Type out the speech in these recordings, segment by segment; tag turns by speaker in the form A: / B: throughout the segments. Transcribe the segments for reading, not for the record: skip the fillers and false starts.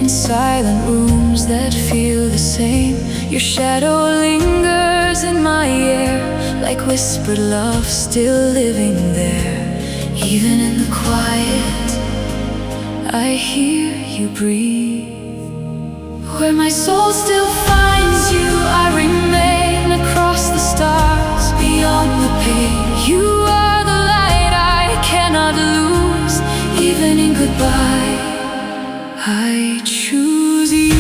A: in silent rooms that feel the same. Your shadow lingers in my ear, like whispered love still living there. Even in the quiet, I hear you breathe. Where my soul still finds you, I remain across the stars, beyond the pain. You are the light I cannot lose. Even in goodbye, I choose you.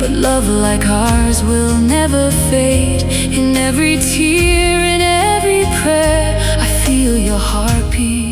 A: Love like ours will never fade. In every tear, in every prayer, I feel your heartbeat.